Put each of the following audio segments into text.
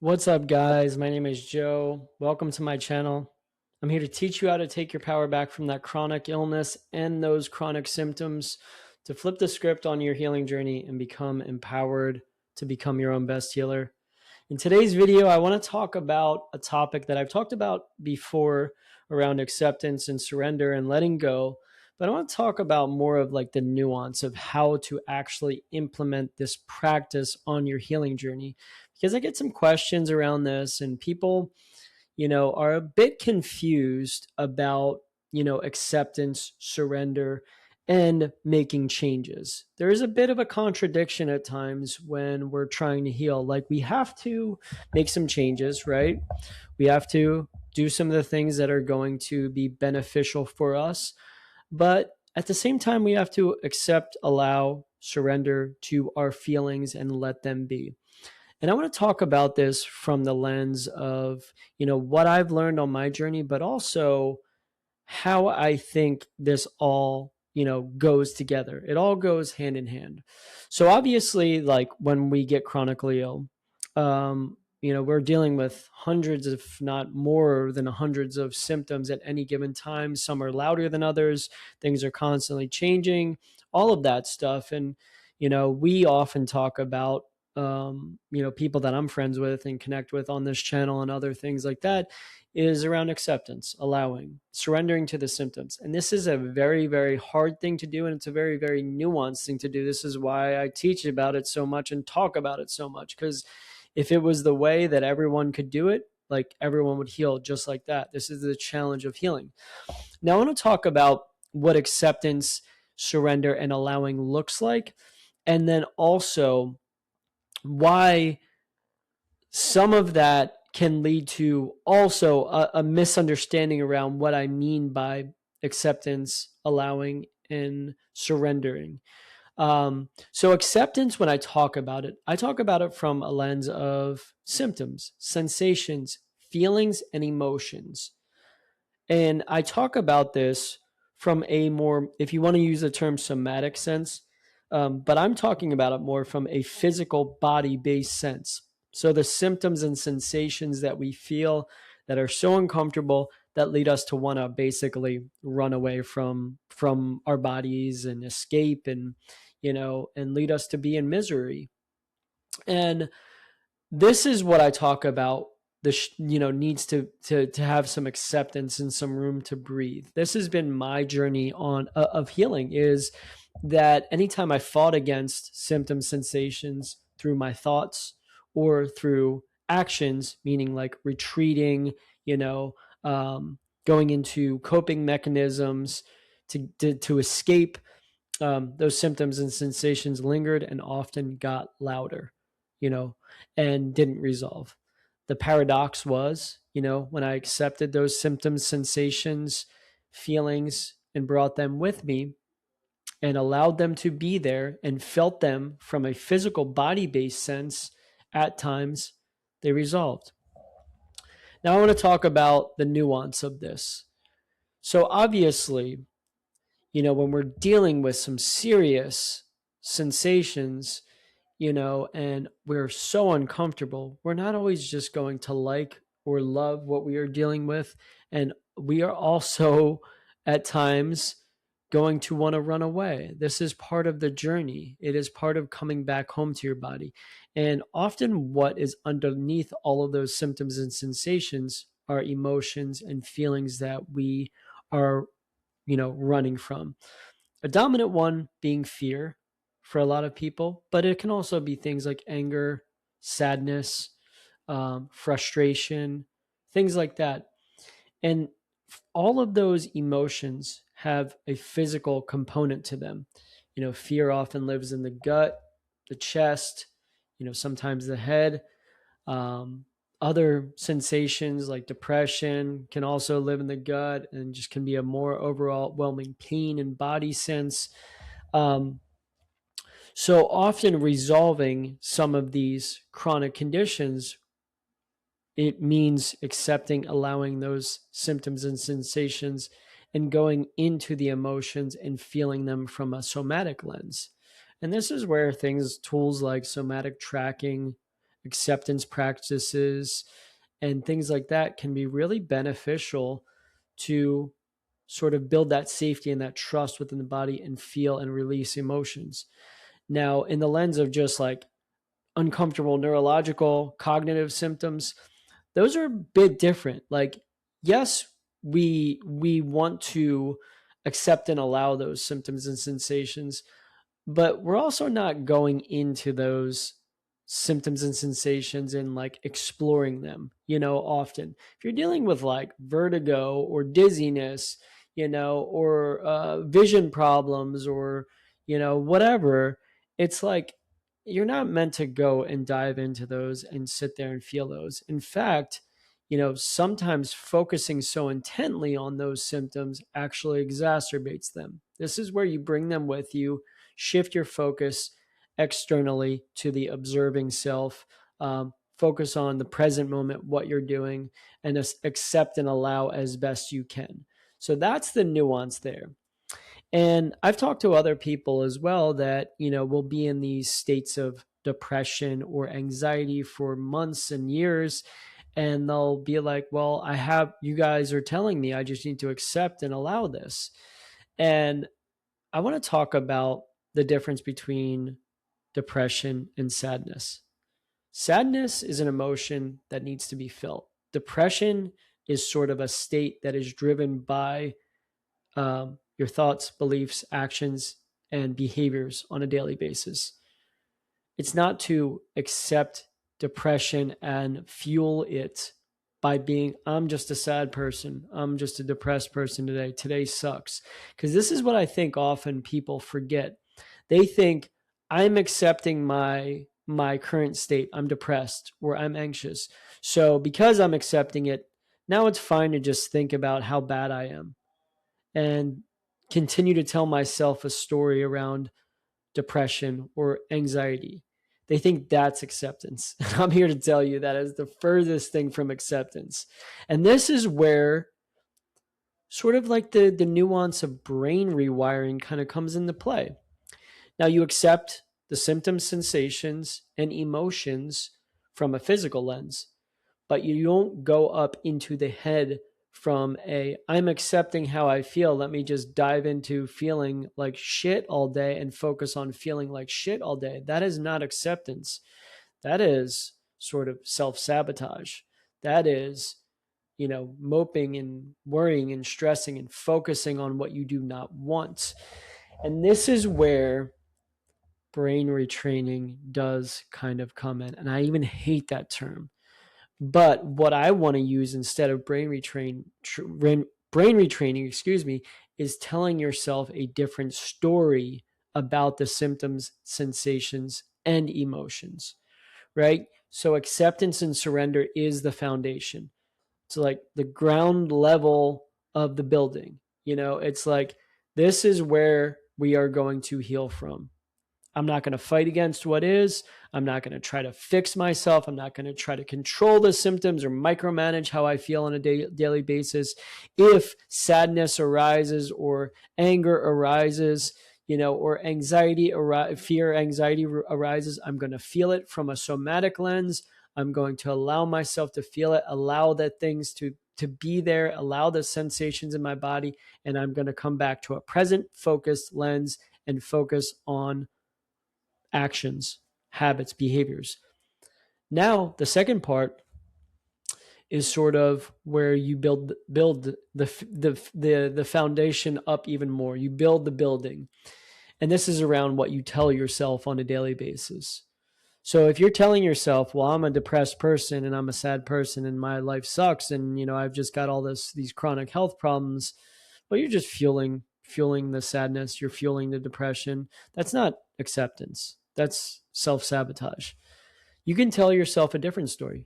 What's up, guys? My name is Joe. Welcome to my channel. I'm here to teach you how to take your power back from that chronic illness and those chronic symptoms to flip the script on your healing journey and become empowered to become your own best healer. In today's video, I want to talk about a topic that I've talked about before around acceptance and surrender and letting go. But I want to talk about more of like the nuance of how to actually implement this practice on your healing journey. Because I get some questions around this and people, are a bit confused about, acceptance, surrender, and making changes. There is a bit of a contradiction at times when we're trying to heal. Like we have to make some changes, right? We have to do some of the things that are going to be beneficial for us. But at the same time, we have to accept, allow, surrender to our feelings and let them be. And I want to talk about this from the lens of, what I've learned on my journey, but also how I think this all, goes together. It all goes hand in hand. So obviously, like when we get chronically ill, we're dealing with hundreds, if not more than hundreds of symptoms at any given time. Some are louder than others. Things are constantly changing, all of that stuff. And, we often talk about people that I'm friends with and connect with on this channel and other things like that is around acceptance, allowing, surrendering to the symptoms. And this is a very, very hard thing to do. And it's a very, very nuanced thing to do. This is why I teach about it so much and talk about it so much. Because if it was the way that everyone could do it, like everyone would heal just like that. This is the challenge of healing. Now, I want to talk about what acceptance, surrender, and allowing looks like. And then also why some of that can lead to also a misunderstanding around what I mean by acceptance, allowing, and surrendering. So acceptance, when I talk about it from a lens of symptoms, sensations, feelings, and emotions. And I talk about this from a more, if you want to use the term somatic sense, but I'm talking about it more from a physical body based sense. So the symptoms and sensations that we feel that are so uncomfortable that lead us to want to basically run away from our bodies and escape and and lead us to be in misery. And this is what I talk about. Needs to have some acceptance and some room to breathe. This has been my journey on of healing. Is that anytime I fought against symptom sensations through my thoughts or through actions, meaning like retreating, going into coping mechanisms to escape, those symptoms and sensations lingered and often got louder, you know, and didn't resolve. The paradox was, when I accepted those symptoms, sensations, feelings, and brought them with me and allowed them to be there and felt them from a physical body based sense, at times they resolved. Now, I want to talk about the nuance of this. So, obviously, when we're dealing with some serious sensations, and we're so uncomfortable, we're not always just going to like or love what we are dealing with. And we are also at times going to want to run away. This is part of the journey. It is part of coming back home to your body. And often what is underneath all of those symptoms and sensations are emotions and feelings that we are running from. A dominant one being fear for a lot of people, but it can also be things like anger, sadness, frustration, things like that. And all of those emotions have a physical component to them. Fear often lives in the gut, the chest, sometimes the head. Um, Other sensations like depression can also live in the gut and just can be a more overwhelming pain and body sense. Um, so often resolving some of these chronic conditions, it means accepting, allowing those symptoms and sensations and going into the emotions and feeling them from a somatic lens. And this is where tools like somatic tracking, acceptance practices and things like that can be really beneficial to sort of build that safety and that trust within the body and feel and release emotions. Now, in the lens of just like uncomfortable neurological cognitive symptoms, those are a bit different. Like, yes, we want to accept and allow those symptoms and sensations, but we're also not going into those symptoms and sensations and like exploring them, often. If you're dealing with like vertigo or dizziness, or vision problems or, whatever, it's like you're not meant to go and dive into those and sit there and feel those. In fact, sometimes focusing so intently on those symptoms actually exacerbates them. This is where you bring them with you, shift your focus externally to the observing self, focus on the present moment, what you're doing, and accept and allow as best you can. So that's the nuance there. And I've talked to other people as well that, will be in these states of depression or anxiety for months and years. And they'll be like, well, you guys are telling me I just need to accept and allow this. And I want to talk about the difference between depression and sadness. Sadness is an emotion that needs to be felt. Depression is sort of a state that is driven by your thoughts, beliefs, actions, and behaviors on a daily basis. It's not to accept depression and fuel it by being, I'm just a sad person. I'm just a depressed person today. Today sucks. Because this is what I think often people forget. They think I'm accepting my current state. I'm depressed or I'm anxious. So because I'm accepting it, now it's fine to just think about how bad I am and continue to tell myself a story around depression or anxiety. They think that's acceptance. I'm here to tell you that is the furthest thing from acceptance. And this is where sort of like the nuance of brain rewiring kind of comes into play. Now you accept the symptoms, sensations, and emotions from a physical lens, but you don't go up into the head from I'm accepting how I feel. Let me just dive into feeling like shit all day and focus on feeling like shit all day. That is not acceptance. That is sort of self-sabotage. That is, moping and worrying and stressing and focusing on what you do not want. And this is where brain retraining does kind of come in. And I even hate that term. But what I want to use instead of brain retraining, is telling yourself a different story about the symptoms, sensations, and emotions, right? So acceptance and surrender is the foundation. It's like the ground level of the building. It's like, this is where we are going to heal from. I'm not going to fight against what is. I'm not going to try to fix myself. I'm not going to try to control the symptoms or micromanage how I feel on a daily basis. If sadness arises or anger arises, or fear, anxiety arises, I'm going to feel it from a somatic lens. I'm going to allow myself to feel it, allow that things to be there, allow the sensations in my body, and I'm going to come back to a present focused lens and focus on actions, habits, behaviors. Now, the second part is sort of where you build the foundation up even more. You build the building. And this is around what you tell yourself on a daily basis. So if you're telling yourself, well, I'm a depressed person and I'm a sad person and my life sucks and I've just got all these chronic health problems, well, you're just fueling the sadness, you're fueling the depression. That's not acceptance. That's self-sabotage. You can tell yourself a different story.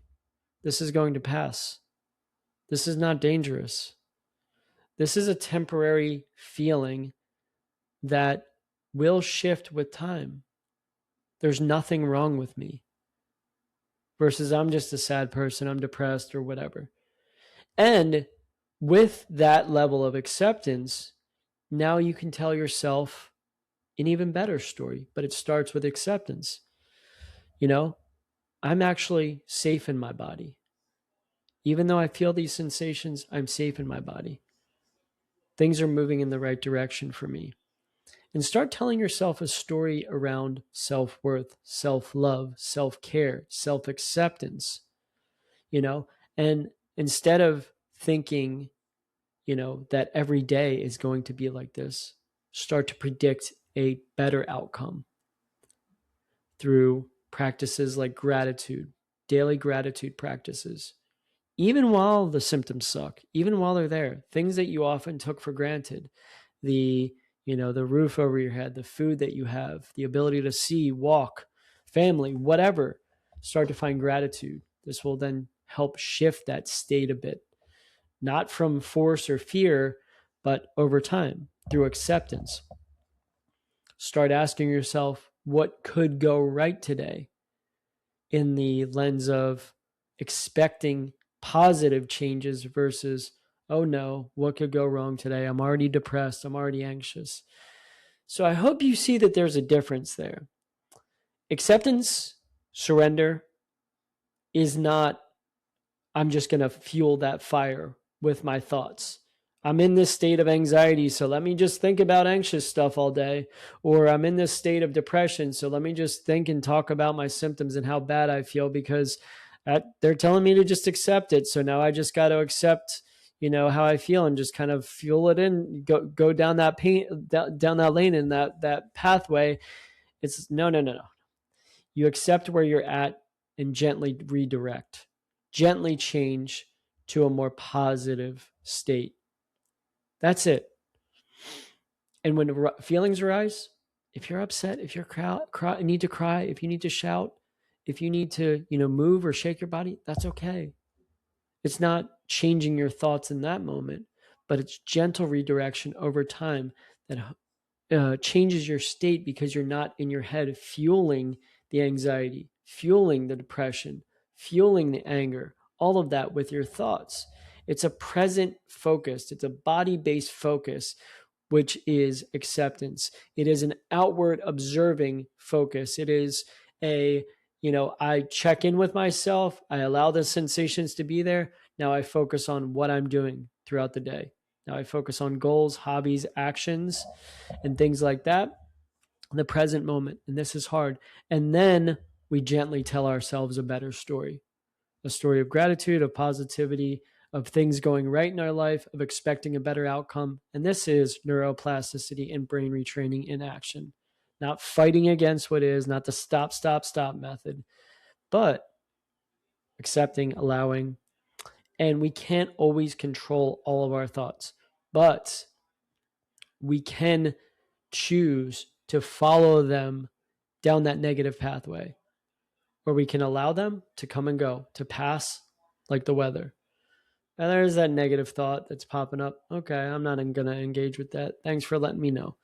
This is going to pass. This is not dangerous. This is a temporary feeling that will shift with time. There's nothing wrong with me. Versus I'm just a sad person, I'm depressed or whatever. And with that level of acceptance, now you can tell yourself an even better story, but it starts with acceptance. I'm actually safe in my body. Even though I feel these sensations, I'm safe in my body. Things are moving in the right direction for me. And start telling yourself a story around self-worth, self-love, self-care, self-acceptance, and instead of thinking, that every day is going to be like this, start to predict a better outcome through practices like gratitude, daily gratitude practices. Even while the symptoms suck, even while they're there, things that you often took for granted, the the roof over your head, the food that you have, the ability to see, walk, family, whatever, start to find gratitude. This will then help shift that state a bit, not from force or fear, but over time through acceptance. Start asking yourself, what could go right today, in the lens of expecting positive changes versus, oh no, what could go wrong today? I'm already depressed. I'm already anxious. So I hope you see that there's a difference there. Acceptance, surrender is not, I'm just going to fuel that fire with my thoughts. I'm in this state of anxiety, so let me just think about anxious stuff all day. Or I'm in this state of depression, so let me just think and talk about my symptoms and how bad I feel, because they're telling me to just accept it. So now I just got to accept, how I feel, and just kind of fuel it in, go down that down that lane in that pathway. It's no. You accept where you're at and gently redirect, gently change to a more positive state. That's it. And when feelings arise, if you're upset, if you're need to cry, if you need to shout, if you need to, move or shake your body, that's okay. It's not changing your thoughts in that moment, but it's gentle redirection over time that changes your state, because you're not in your head fueling the anxiety, fueling the depression, fueling the anger, all of that with your thoughts. It's a present focus. It's a body-based focus, which is acceptance. It is an outward observing focus. It is I check in with myself. I allow the sensations to be there. Now I focus on what I'm doing throughout the day. Now I focus on goals, hobbies, actions, and things like that, the present moment. And this is hard. And then we gently tell ourselves a better story, a story of gratitude, of positivity, of things going right in our life, of expecting a better outcome. And this is neuroplasticity and brain retraining in action. Not fighting against what is, not the stop, stop, stop method, but accepting, allowing. And we can't always control all of our thoughts, but we can choose to follow them down that negative pathway, where we can allow them to come and go, to pass like the weather. And there's that negative thought that's popping up. Okay, I'm not going to engage with that. Thanks for letting me know.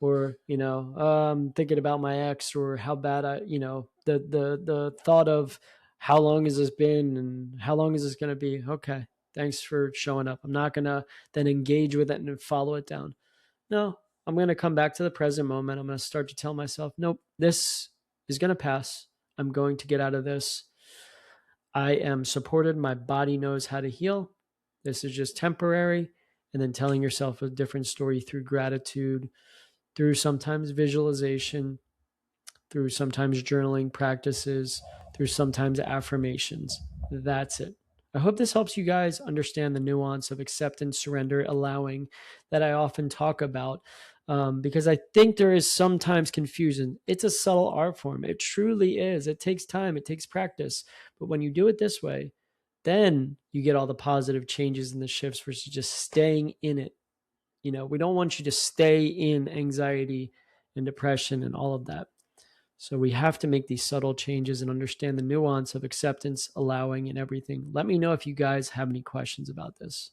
Or, thinking about my ex, or how bad the thought of how long has this been and how long is this going to be? Okay, thanks for showing up. I'm not going to then engage with it and follow it down. No, I'm going to come back to the present moment. I'm going to start to tell myself, nope, this is going to pass. I'm going to get out of this. I am supported. My body knows how to heal. This is just temporary. And then telling yourself a different story through gratitude, through sometimes visualization, through sometimes journaling practices, through sometimes affirmations. That's it. I hope this helps you guys understand the nuance of acceptance, surrender, allowing that I often talk about, because I think there is sometimes confusion. It's a subtle art form. It truly is. It takes time. It takes practice. But when you do it this way, then you get all the positive changes and the shifts versus just staying in it. We don't want you to stay in anxiety and depression and all of that. So we have to make these subtle changes and understand the nuance of acceptance, allowing, and everything. Let me know if you guys have any questions about this.